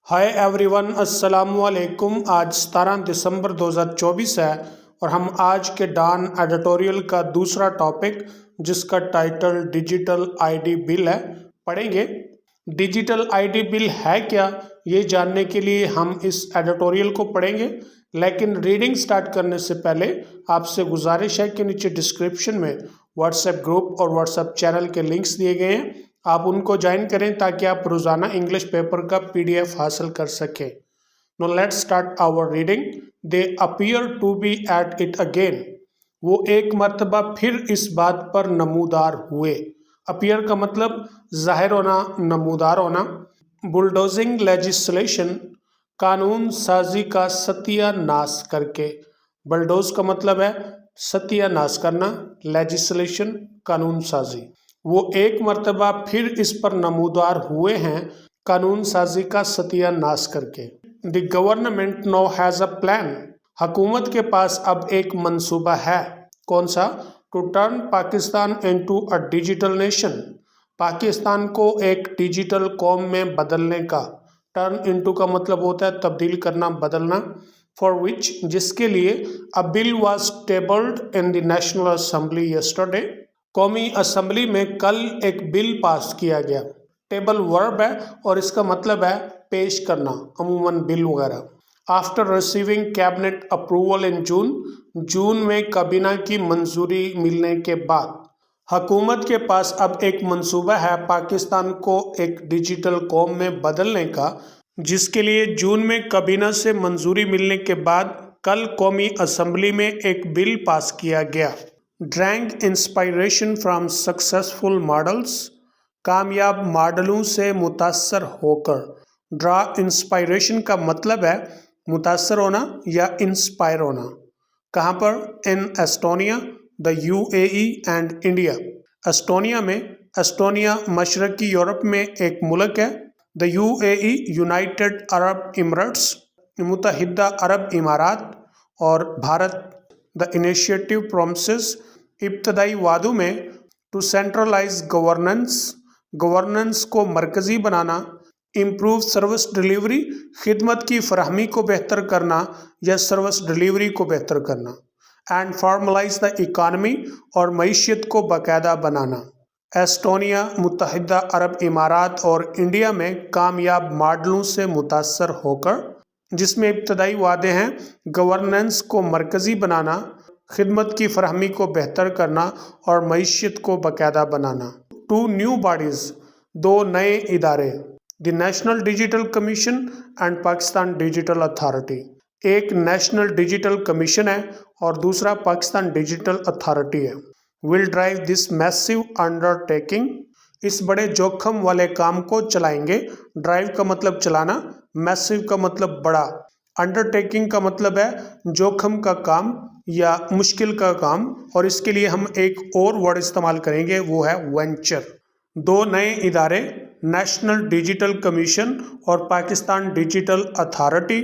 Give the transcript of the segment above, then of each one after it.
Hi everyone, अस्सलाम वालेकुम। आज 17 दिसंबर 2024 है और हम आज के डॉन एडिटोरियल का दूसरा टॉपिक, जिसका टाइटल डिजिटल आईडी बिल है, पढ़ेंगे। डिजिटल आईडी बिल है क्या, ये जानने के लिए हम इस एडिटोरियल को पढ़ेंगे। लेकिन रीडिंग स्टार्ट करने से पहले आपसे गुजारिश है कि नीचे डिस्क्रिप्शन में व्हाट्सएप ग्रुप और व्हाट्सएप चैनल के लिंक्स दिए गए हैं, आप उनको ज्वाइन करें ताकि आप रोजाना इंग्लिश पेपर का पीडीएफ हासिल कर सकें। Now let's start our reading. They appear to be at it again. वो एक मर्तबा फिर इस बात पर नमूदार हुए। अपीयर का मतलब जाहिर होना, नमूदार होना। बुलडोजिंग लेजिस्लेशन, कानून साजी का सत्यानाश करके। बुलडोज का मतलब है सत्यानाश करना, लेजिस्लेशन कानून साजी। वो एक मर्तबा फिर इस पर नमूदार हुए हैं, कानून साजी का सत्यानाश करके। The government now has a plan. हुकूमत के पास अब एक मंसूबा है। कौन सा? To turn Pakistan into a digital nation. Pakistan को एक डिजिटल कौम में बदलने का। टर्न इनटू का मतलब होता है तब्दील करना, बदलना। फॉर विच, जिसके लिए अ bill was tabled in the national assembly yesterday. कौमी असेंबली में कल एक बिल पास किया गया। टेबल वर्ब है और इसका मतलब है पेश करना, अमूमन बिल वगैरह। After receiving cabinet approval in June में काबीना की मंजूरी मिलने के बाद हुकूमत के पास अब एक मंसूबा है पाकिस्तान को एक डिजिटल कौम में बदलने का, जिसके लिए जून में काबीना से मंजूरी मिलने के बाद कल कौमी असेंबली में एक बिल पास किया गया। Drank inspiration from successful models, कामयाब मॉडलों से मुतासर होकर। ड्रा इंस्पायरेशन का मतलब है मुतासर होना या इंस्पायर होना। कहाँ पर? In Estonia, the UAE and India. Estonia में, एस्टोनिया मशरकी यूरोप में एक मुल्क है। The UAE, United Arab Emirates, मुत्तहिदा अरब इमारात। और भारत, द इनिशिएटिव प्रोमिसेस, इब्तदाई वादों में टू सेंट्रलाइज गवर्नेंस, गवर्नेंस को मरकजी बनाना। इम्प्रूव सर्विस डिलीवरी, खिदमत की फरहमी को बेहतर करना या सर्विस डिलीवरी को बेहतर करना। एंड फॉर्मलाइज द इकानमी, और मईशत को बाकायदा बनाना। एस्टोनिया, मुत्तहिदा अरब इमारात और इंडिया में कामयाब मॉडलों से मुतासर होकर, जिसमें इब्तदाई वादे हैं गवर्नेंस को मरकजी बनाना, खिदमत की फरहमी को बेहतर करना और मईशत को बाकायदा बनाना। टू न्यू बॉडीज, दो नए इदारे। The national digital commission and Pakistan digital authority. एक नेशनल डिजिटल कमीशन है और दूसरा पाकिस्तान डिजिटल अथॉरिटी है। Will drive this massive undertaking, इस बड़े जोखम वाले काम को चलाएंगे। ड्राइव का मतलब चलाना, मैसिव का मतलब बड़ा, अंडरटेकिंग का मतलब है जोखम का काम या मुश्किल का काम, और इसके लिए हम एक और वर्ड इस्तेमाल करेंगे, वो है वेंचर। दो नए इदारे, नेशनल डिजिटल कमीशन और पाकिस्तान डिजिटल अथॉरिटी,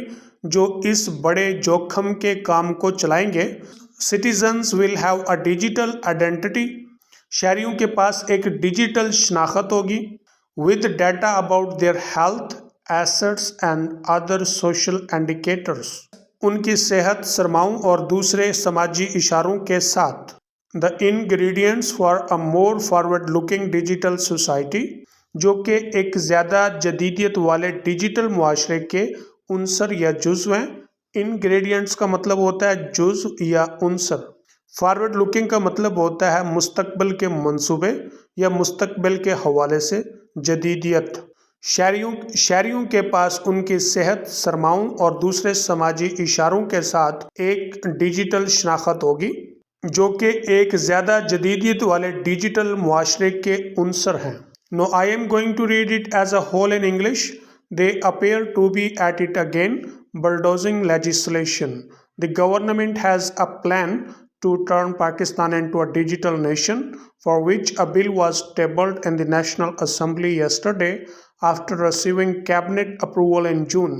जो इस बड़े जोखम के काम को चलाएंगे। Citizens will have a digital identity, शहरियों के पास एक डिजिटल शनाख्त होगी। With data about their health, assets and other social indicators, उनकी सेहत, सरमाओं और दूसरे समाजी इशारों के साथ। The ingredients for a more forward looking digital society, जो कि एक ज़्यादा जदीदियत वाले डिजिटल मुआशरे के उनसर या जुज़्व हैं। इंग्रेडिएंट्स का मतलब होता है जुज़्व या उनसर। फॉरवर्ड लुकिंग का मतलब होता है मुस्तकबिल के मंसूबे या मुस्तकबिल के हवाले से जदीदियत। शहरियों के पास उनकी सेहत, सरमाओं और दूसरे समाजी इशारों के साथ एक डिजिटल शनाख्त होगी, जो कि एक ज़्यादा जदीदियत वाले डिजिटल मुआशरे के उनसर हैं। Now I am going to read it as a whole in English. They appear to be at it again, bulldozing legislation. The government has a plan to turn Pakistan into a digital nation, for which a bill was tabled in the National Assembly yesterday after receiving cabinet approval in June,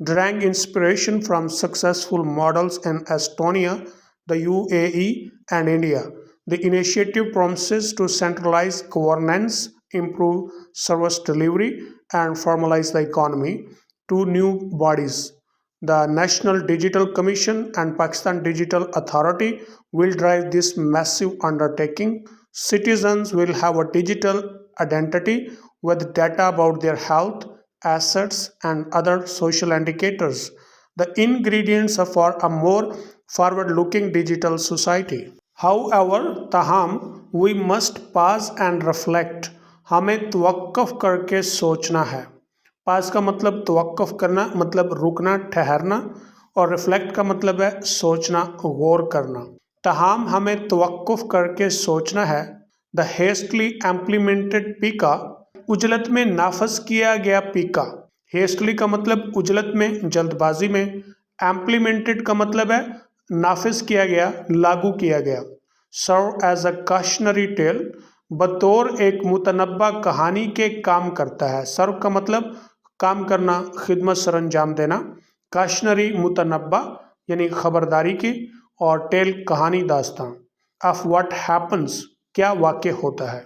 drawing inspiration from successful models in Estonia, the UAE, and India. The initiative promises to centralize governance, improve service delivery, and formalize the economy. two new bodies. The National Digital Commission and Pakistan Digital Authority will drive this massive undertaking. Citizens will have a digital identity with data about their health, assets, and other social indicators. The ingredients are for a more forward looking digital society. However, we must pause and reflect. हमें तवक्कुफ करके सोचना है. पास का मतलब तवक्कुफ करना, मतलब रुकना, ठहरना, और रिफ्लेक्ट का मतलब है सोचना, गौर करना. तहाम हमें तवक्कुफ करके सोचना है. द हेस्टली इम्प्लीमेंटेड पीका, उजलत में नाफज किया गया पीका. हेस्टली का मतलब उजलत में, जल्दबाजी में. इम्प्लीमेंटेड का मतलब है नाफिज किया गया, लागू किया गया. Serve as a cautionary tale, बतौर एक मुतनब्बा कहानी के काम करता है. सर्व का मतलब काम करना, खिदमत सर अंजाम देना. कॉशनरी मुतनब्बा यानी खबरदारी की, और टेल कहानी, दास्तान. ऑफ व्हाट हैपन्स, क्या वाक़ होता है.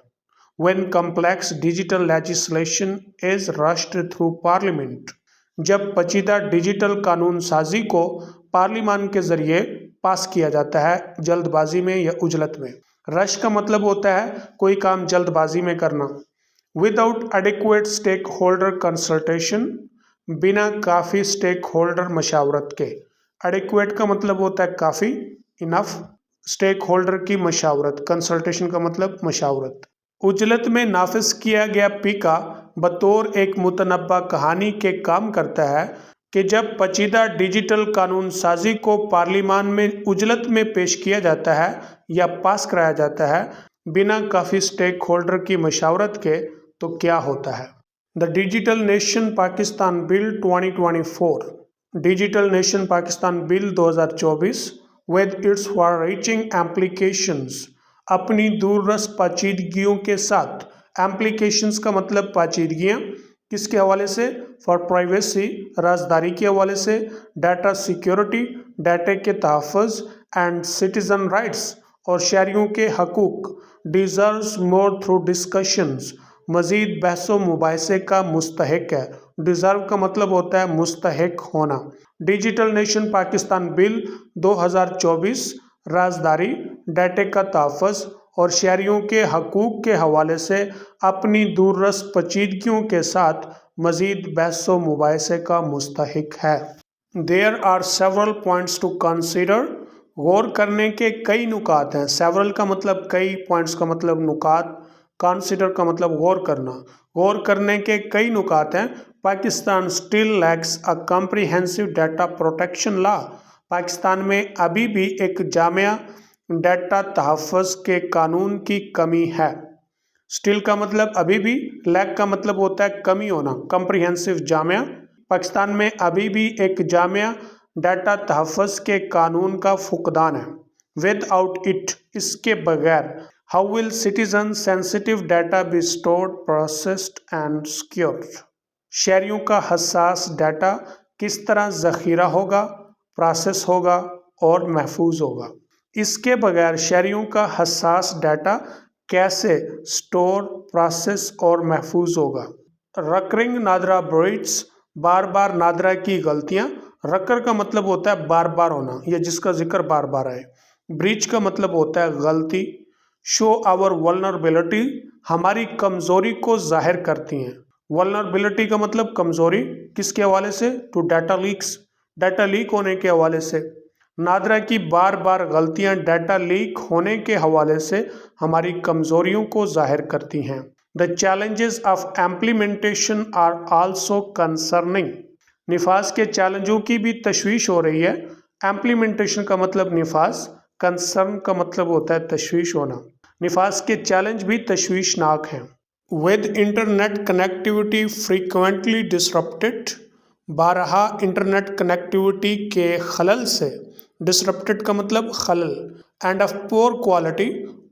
When complex digital legislation is rushed through parliament, जब पेचीदा डिजिटल कानून साजी को पार्लिमान के जरिए पास किया जाता है जल्दबाजी में या उजलत में. रश का मतलब होता है कोई काम जल्दबाजी में करना. Without adequate stakeholder consultation, बिना काफ़ी स्टेक होल्डर मशावरत के. एडिक्वेट का मतलब होता है काफ़ी, इनफ. स्टेक होल्डर की मशावरत, कंसल्टेशन का मतलब मशावरत. उजलत में नाफिज किया गया पीका बतौर एक मुतनब्बा कहानी के काम करता है कि जब पेचीदा डिजिटल कानून साजी को पार्लिमान में उजलत में पेश किया जाता है या पास कराया जाता है बिना काफ़ी स्टेक होल्डर की मशावरत के, तो क्या होता है. The digital nation Pakistan bill 2024, digital nation Pakistan bill 2024 with it's far reaching applications, अपनी दूररस पेचीदगियों के साथ. एप्लीकेशंस का मतलब पेचीदगियाँ, किसके हवाले से. फॉर प्राइवेसी, राजदारी के हवाले से. डाटा सिक्योरिटी, डाटा के तहफ़्फ़ुज़. एंड सिटीज़न राइट्स, और शहरियों के हकूक़. डिज़र्व्स मोर थ्रू डिस्कशंस, मज़ीद बहसो मुबाहिसे का मुस्तहिक है. डिज़र्व का मतलब होता है मुस्तहिक होना. डिजिटल नेशन पाकिस्तान बिल 2024 राजदारी, डाटे का तहफ़्फ़ुज़ और शहरियों के हकूक़ के हवाले से अपनी दूररस पेचीदगियों के साथ मज़ीद बहसो मुबाहिसे का मुस्तहिक है. There are several points to consider, गौर करने के कई नुकात हैं. सेवरल का मतलब कई, पॉइंट्स का मतलब नुकात, कंसीडर का मतलब गौर करना. गौर करने के कई नुकात हैं. Pakistan still lakhs a comprehensive data protection law, Pakistan में अभी भी एक जामिया डाटा तहफ़्फ़ुज़ के कानून की कमी है. स्टिल का मतलब अभी भी, लैक का मतलब होता है कमी होना. कॉम्प्रिहेंसिव जामिया, पाकिस्तान में अभी भी एक जामिया डाटा तहफ़्फ़ुज़ के कानून का फुकदान है. विदाउट इट, इसके बगैर. How will citizen sensitive data be stored, processed and secured, शहरियों का हसास डाटा किस तरह ज़ख़ीरा होगा, प्रोसेस होगा और महफूज होगा. इसके बगैर शहरियों का हसास डाटा कैसे स्टोर, प्रोसेस और महफूज होगा. रकरिंग नादरा ब्रीड्स, बार बार नादरा की गलतियाँ. रकर का मतलब होता है बार बार होना या जिसका जिक्र बार बार आए. ब्रीच का मतलब होता है गलती. शो आवर वल्नरेबिलिटी, हमारी कमज़ोरी को जाहिर करती हैं. वल्नरेबिलिटी का मतलब कमज़ोरी, किसके हवाले से. To data leaks, data leak होने के हवाले से. नादरा की बार बार गलतियां डाटा लीक होने के हवाले से हमारी कमज़ोरियों को जाहिर करती हैं. The challenges of implementation are also concerning, निफाज के चैलेंजों की भी तशवीश हो रही है. एम्प्लीमेंटेशन का मतलब निफाज, कंसर्न का मतलब होता है तशवीश होना. निफाज के चैलेंज भी तशवीशनाक हैं. With internet connectivity frequently disrupted, बारहा इंटरनेट कनेक्टिविटी के खलल से. डिसरप्टेड का मतलब खलल. एंड ऑफ पोर क्वालिटी,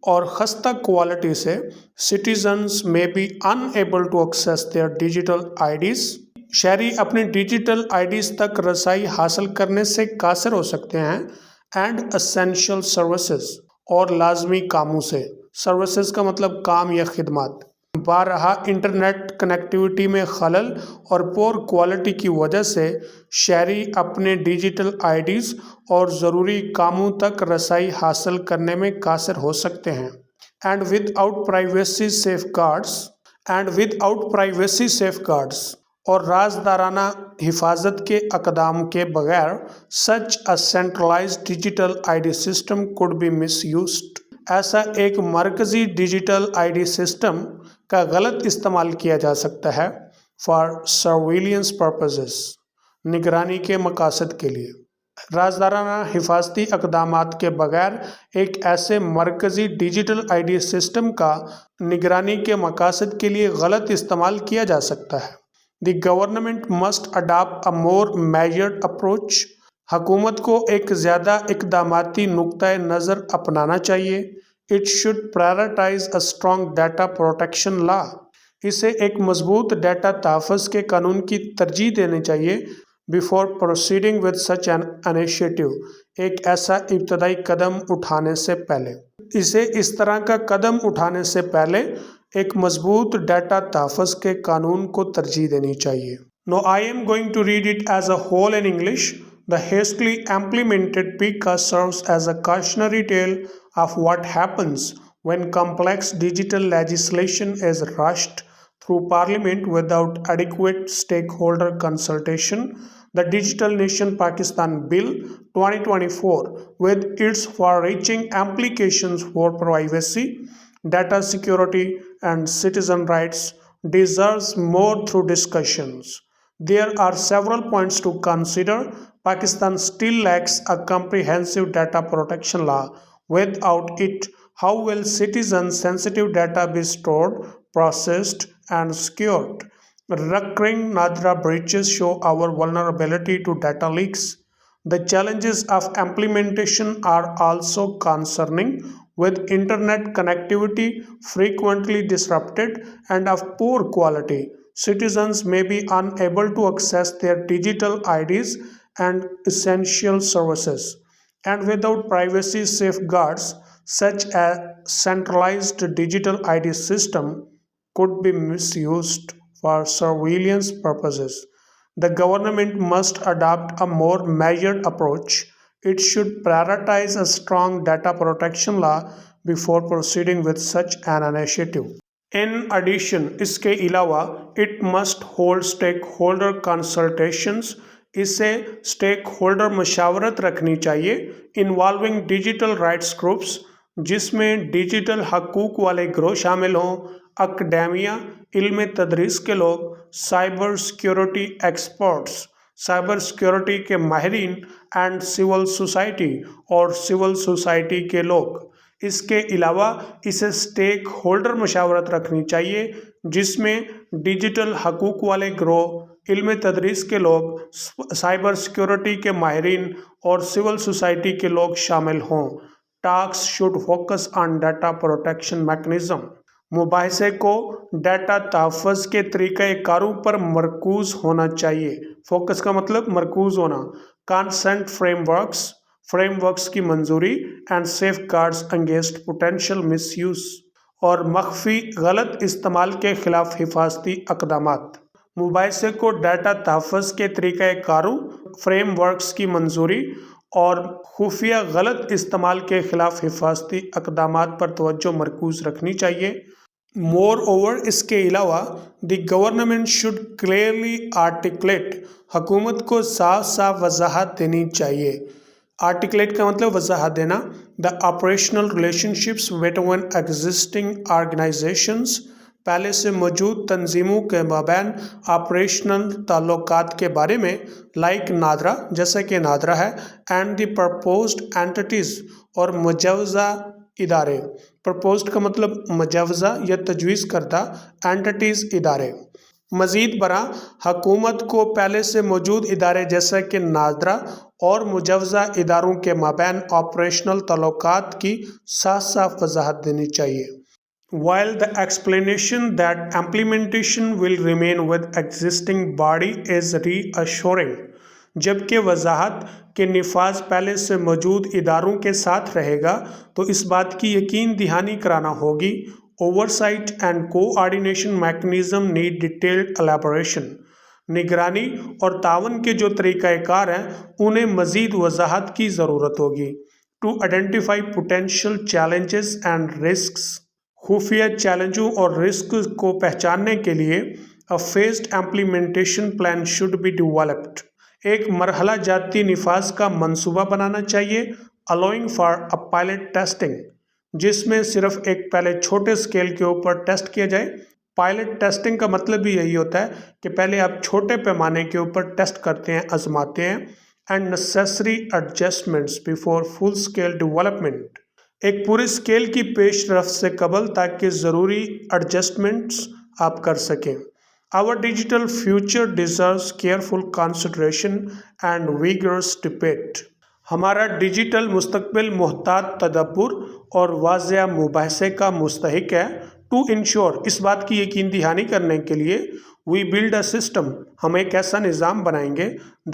और खस्ता क्वालिटी से. सिटीजन्स में be unable to access their digital IDs, शहरी अपने डिजिटल आईडीज़ तक रसाई हासिल करने से कासिर हो सकते हैं. एंड एसेंशियल सर्विसेज, और लाजमी कामों से. सर्विसेज का मतलब काम या खिदमत. بارہا انٹرنیٹ کنیکٹیوٹی میں خلل اور پور کوالٹی کی وجہ سے شہری اپنے ڈیجیٹل آئی ڈیز اور ضروری کاموں تک رسائی حاصل کرنے میں قاصر ہو سکتے ہیں and without privacy safeguards اور رازدارانہ حفاظت کے اقدام کے بغیر such a centralized digital I D system could be misused. ایسا ایک مرکزی ڈیجیٹل آئی ڈی سسٹم کا غلط استعمال کیا جا سکتا ہے فار سرویلنس پرپزز، نگرانی کے مقاصد کے لیے. رازدارانہ حفاظتی اقدامات کے بغیر ایک ایسے مرکزی ڈیجیٹل آئی ڈی سسٹم کا نگرانی کے مقاصد کے لیے غلط استعمال کیا جا سکتا ہے. The government must adopt a more measured approach. حکومت کو ایک زیادہ اقداماتی نقطۂ نظر اپنانا چاہیے. It should prioritize a strong data protection law. اسے ایک مضبوط ڈیٹا تحفظ کے قانون کی ترجیح دینی چاہیے before proceeding with such an initiative. ایک ایسا ابتدائی قدم اٹھانے سے پہلے اس طرح کا قدم اٹھانے سے پہلے ایک مضبوط ڈیٹا تحفظ کے قانون کو ترجیح دینی چاہیے. Now I am going to read it as a whole in English. The hastily implemented PICA serves as a cautionary tale of what happens when complex digital legislation is rushed through Parliament without adequate stakeholder consultation. The Digital Nation Pakistan Bill 2024, with its far-reaching implications for privacy, data security, and citizen rights, deserves more through discussions. There are several points to consider. Pakistan still lacks a comprehensive data protection law. Without it, how will citizens' sensitive data be stored, processed, and secured? Recurring NADRA breaches show our vulnerability to data leaks. The challenges of implementation are also concerning, with internet connectivity frequently disrupted and of poor quality. Citizens may be unable to access their digital IDs and essential services. And without privacy safeguards, such a centralized digital ID system could be misused for surveillance purposes. The government must adopt a more measured approach. It should prioritize a strong data protection law before proceeding with such an initiative. In addition, اس کے علاوہ it must hold stakeholder consultations. اسے stake holder مشاورت رکھنی چاہیے involving digital rights groups, جس میں digital حقوق والے گروہ شامل ہوں، اکیڈیمیا، علم تدریس کے لوگ، cyber security experts, cyber security کے ماہرین، اینڈ سول سوسائٹی اور سول سوسائٹی کے لوگ. اس کے علاوہ اسے اسٹیک ہولڈر مشاورت رکھنی چاہیے جس میں ڈیجیٹل حقوق والے گروہ، علم تدریس کے لوگ، سائبر سیکیورٹی کے ماہرین اور سول سوسائٹی کے لوگ شامل ہوں. Talks should focus on data protection mechanism. مباحثے کو ڈیٹا تحفظ کے طریقہ کاروں پر مرکوز ہونا چاہیے. فوکس کا مطلب مرکوز ہونا. کانسنٹ فریم ورکس کی منظوری and safeguards against potential misuse اور مخفی غلط استعمال کے خلاف حفاظتی اقدامات. مباحثے کو ڈیٹا تحفظ کے طریقہ کاروں، فریم ورکس کی منظوری اور خفیہ غلط استعمال کے خلاف حفاظتی اقدامات پر توجہ مرکوز رکھنی چاہیے. مور اوور، اس کے علاوہ دی گورنمنٹ شوڈ کلیئرلی آرٹیکلیٹ، حکومت کو صاف صاف وضاحت دینی چاہیے. آرٹیکلیٹ کا مطلب وضاحت دینا. The operational relationships between existing organisations, پہلے سے موجود تنظیموں کے مابین آپریشنل تعلقات کے بارے میں، لائک نادرا، جیسا کہ نادرا ہے، اینڈ دی پرپوزڈ اینٹیز اور مجوزہ ادارے. پرپوزڈ کا مطلب مجوزہ یا تجویز کردہ، اینٹیز ادارے. مزید برآں حکومت کو پہلے سے موجود ادارے جیسا کہ نادرا اور مجوزہ اداروں کے مابین آپریشنل تعلقات کی صاف صاف وضاحت دینی چاہیے. While the explanation that implementation will remain with existing body is reassuring، جبکہ وضاحت کہ نفاذ پہلے سے موجود اداروں کے ساتھ رہے گا تو اس بات کی یقین دہانی کرانا ہوگی. Oversight and coordination mechanism need detailed elaboration. निगरानी और तावन के जो तरीक़ाकार हैं उन्हें मज़ीद वजाहत की ज़रूरत होगी. To identify potential challenges and risks. खुफिया चैलेंजों और रिस्क को पहचानने के लिए a phased implementation plan should be developed. एक मरहला जाती निफाज का मंसूबा बनाना चाहिए. Allowing for a pilot testing, जिसमें सिर्फ एक पहले छोटे स्केल के ऊपर टेस्ट किया जाए. पायलट टेस्टिंग का मतलब भी यही होता है कि पहले आप छोटे पैमाने के ऊपर टेस्ट करते हैं, आजमाते हैं. And necessary adjustments before full scale development. एक पूरे स्केल की पेशरफ से कबल ताकि ज़रूरी एडजस्टमेंट्स आप कर सकें. Our digital future deserves careful consideration and vigorous debate. हमारा डिजिटल मुस्तकबिल मुहतात तदब्बुर और वाज़िया मुबाहसे का मुस्तहिक है. टू इंश्योर, इस बात की यकीन दहानी करने के लिए, वी बिल्ड अ सिस्टम, हम एक ऐसा निज़ाम बनाएंगे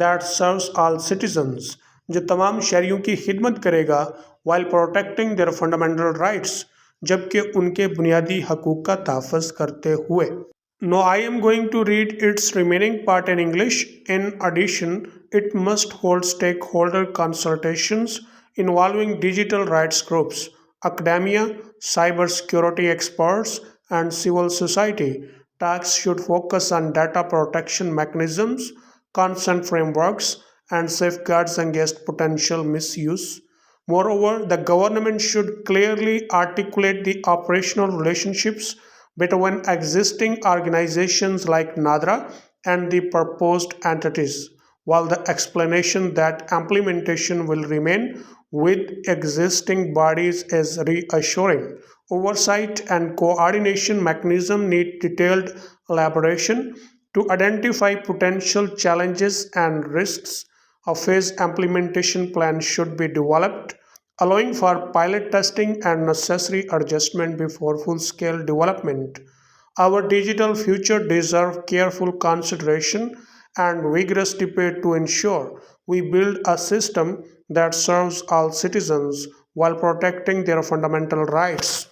दैट सर्व्स ऑल सिटीजन्स, जो तमाम शहरियों की खिदमत करेगा, while protecting there fundamental rights, जबकि उनके बुनियादी हकूक़ का तहफ़्फ़ुज़ करते हुए. Now I am going to read its remaining part in English. In addition, it must hold stakeholder consultations involving digital rights groups, academia, cybersecurity experts, and civil society. Talks should focus on data protection mechanisms, consent frameworks, and safeguards against potential misuse. Moreover, the government should clearly articulate the operational relationships between existing organizations like NADRA and the proposed entities, while the explanation that implementation will remain with existing bodies is reassuring. Oversight and coordination mechanism need detailed elaboration to identify potential challenges and risks. A phased implementation plan should be developed, allowing for pilot testing and necessary adjustment before full-scale development. Our digital future deserves careful consideration and vigorous debate to ensure we build a system that serves all citizens while protecting their fundamental rights.